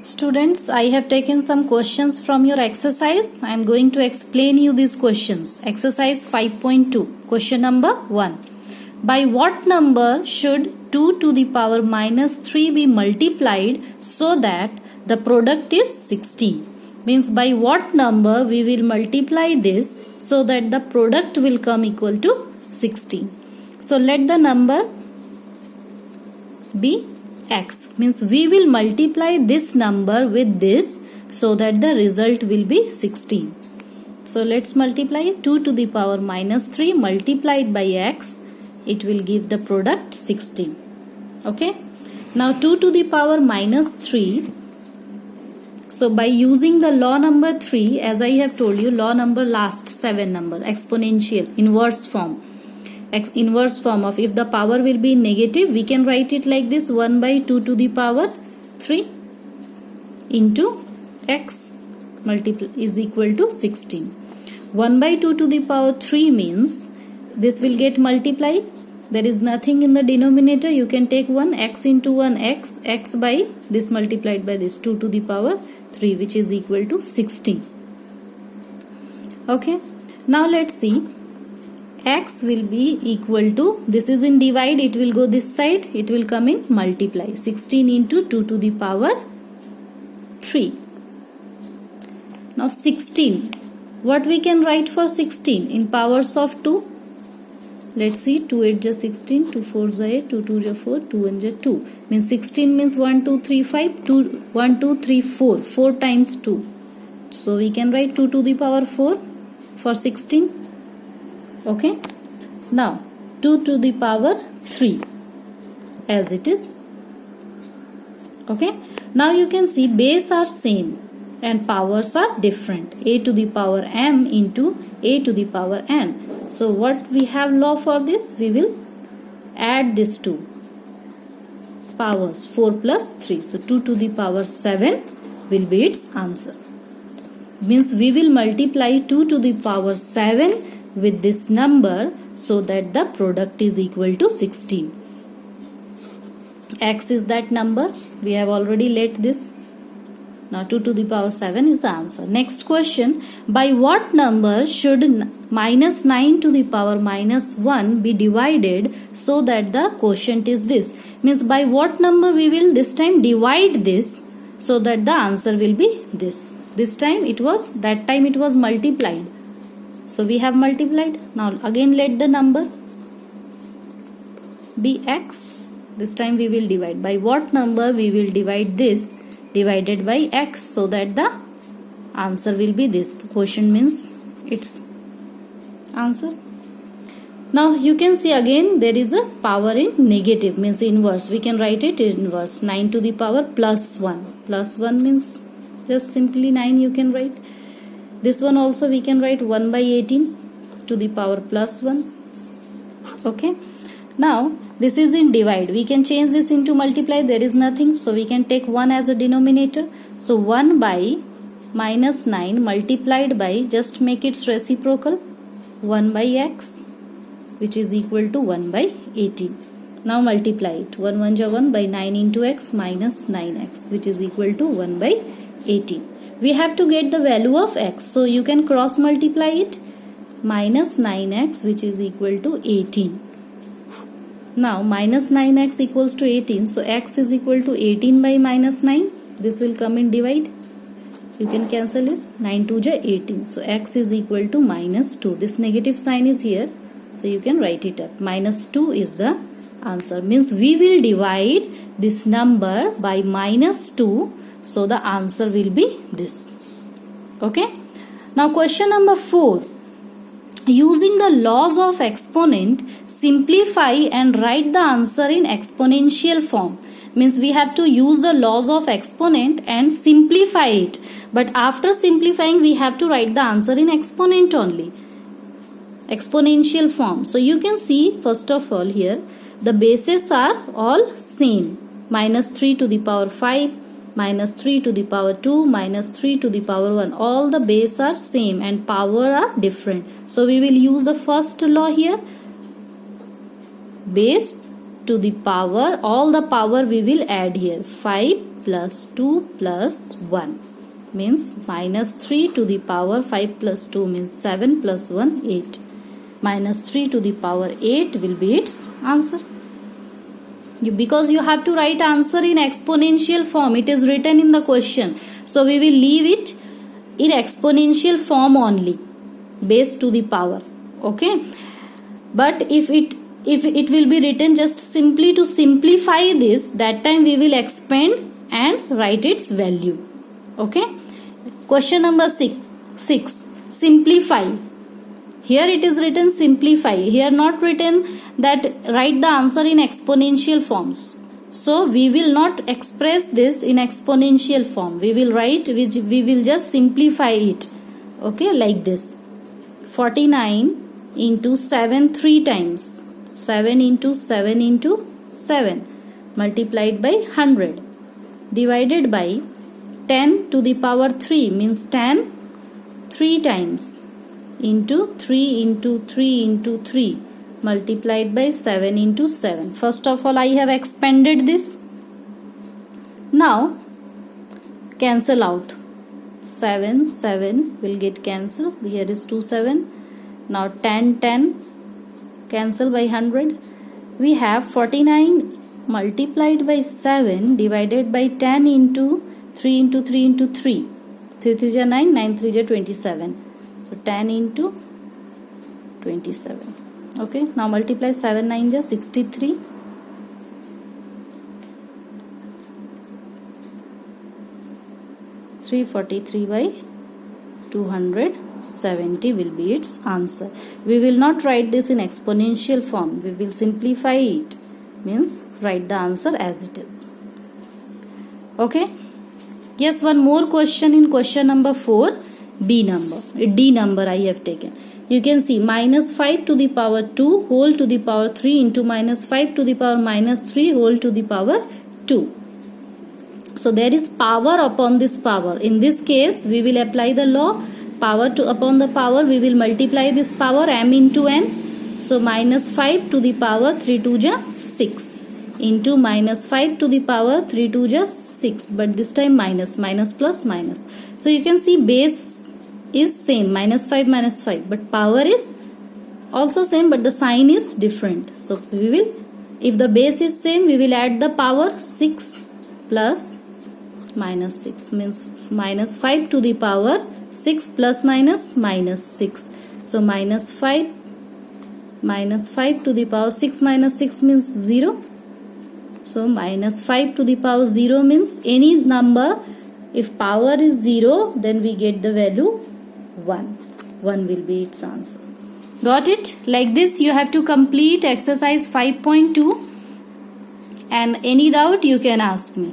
Students, I have taken some questions from your exercise. I am going to explain you these questions. Exercise 5.2. Question number 1. By what number should 2 to the power minus 3 be multiplied so that the product is 16? Means by what number we will multiply this so that the product will come equal to 16. So let the number be x, means we will multiply this number with this so that the result will be 16. So let's multiply 2 to the power minus 3 multiplied by x, it will give the product 16. Okay, now 2 to the power minus 3. So by using the law number 3, as I have told you, law number last 7 number, exponential inverse form. Inverse form of if the power will be negative, we can write it like this: 1 by 2 to the power 3 into x is equal to 16. 1 by 2 to the power 3 means this will get multiplied. There is nothing in the denominator. You can take 1 x into 1 x by this multiplied by this 2 to the power 3, which is equal to 16. Okay, now let's see. X will be equal to, this is in divide, it will go this side, it will come in multiply. 16 into 2 to the power 3. Now 16, what we can write for 16 in powers of 2? Let's see, 2 8 is 16, 2 4 is 8, 2 2 is 4, 2 1 is 2. Means 16 means 1 2 3 5, 2 1 2 3 4, 4 times 2. So we can write 2 to the power 4 for 16. Okay, now 2 to the power 3 as it is. Okay, now you can see base are same and powers are different. A to the power m into a to the power n. So what we have law for this? We will add these two powers, 4 plus 3. So 2 to the power 7 will be its answer. Means we will multiply 2 to the power 7 with this number so that the product is equal to 16. X is that number. We have already let this. Now 2 to the power 7 is the answer. Next question. By what number should minus 9 to the power minus 1 be divided so that the quotient is this? Means by what number we will this time divide this so that the answer will be this. This time it was, that time it was multiplied. So we have multiplied. Now again let the number be x. This time we will divide. By what number we will divide this divided by x so that the answer will be this. Quotient means its answer. Now you can see again there is a power in negative, means inverse. We can write it inverse. 9 to the power plus 1. Plus 1 means just simply 9 you can write. This one also we can write 1 by 18 to the power plus 1. Okay. Now this is in divide. We can change this into multiply. There is nothing. So we can take 1 as a denominator. So 1 by minus 9 multiplied by, just make its reciprocal, 1 by x, which is equal to 1 by 18. Now multiply it. 1 1 is 1 by 9 into x minus 9x, which is equal to 1 by 18. We have to get the value of x. So you can cross multiply it. Minus 9x, which is equal to 18. Now minus 9x equals to 18. So x is equal to 18 by minus 9. This will come in divide. You can cancel this. 9 2 is 18. So x is equal to minus 2. This negative sign is here. So you can write it up. Minus 2 is the answer. Means we will divide this number by minus 2. So the answer will be this. Okay. Now question number 4. Using the laws of exponent, simplify and write the answer in exponential form. Means we have to use the laws of exponent and simplify it. But after simplifying, we have to write the answer in exponent only. Exponential form. So you can see first of all here, the bases are all same. Minus 3 to the power 5. Minus 3 to the power 2, minus 3 to the power 1. All the base are same and power are different. So we will use the first law here. Base to the power, all the power we will add here. 5 plus 2 plus 1 means minus 3 to the power 5 plus 2 means 7 plus 1 8. Minus 3 to the power 8 will be its answer. Because you have to write answer in exponential form, it is written in the question, so we will leave it in exponential form only, base to the power. Okay, but if it will be written just simply to simplify this, that time we will expand and write its value. Okay, question number 6, simplify. Here it is written simplify, here not written that write the answer in exponential forms. So we will not express this in exponential form, we will write, we will just simplify it. Okay, like this, 49 into 7 3 times, 7 into 7 into 7 multiplied by 100 divided by 10 to the power 3 means 10 3 times into 3 into 3 into 3 multiplied by 7 into 7. First of all, I have expanded this. Now cancel out. 7 will get cancelled. Here is 2 7. Now 10 cancel by 100. We have 49 multiplied by 7 divided by 10 into 3 into 3 into 3. 3 3 is 9, 9 3 is 27. So 10 into 27. Okay, now multiply 7 9 is 63. (343 by 270 will be its answer. We will not write this in exponential form. We will simplify it. Means write the answer as it is. Okay. Yes, one more question in question number 4. D number I have taken. You can see minus 5 to the power 2 whole to the power 3 into minus 5 to the power minus 3 whole to the power 2. So there is power upon this power. In this case, we will apply the law, power to upon the power, we will multiply this power m into n. So minus 5 to the power 3 2 ja 6 into minus 5 to the power 3 2 ja 6, but this time minus plus minus. So you can see base is same, minus 5, but power is also same, but the sign is different. So we will, if the base is same, we will add the power 6 plus minus 6 means minus 5 to the power 6 plus minus 6. So minus 5 to the power 6 minus 6 means 0. So minus 5 to the power 0 means any number, if power is 0, then we get the value 1. 1 will be its answer. Got it? Like this you have to complete exercise 5.2, and any doubt you can ask me.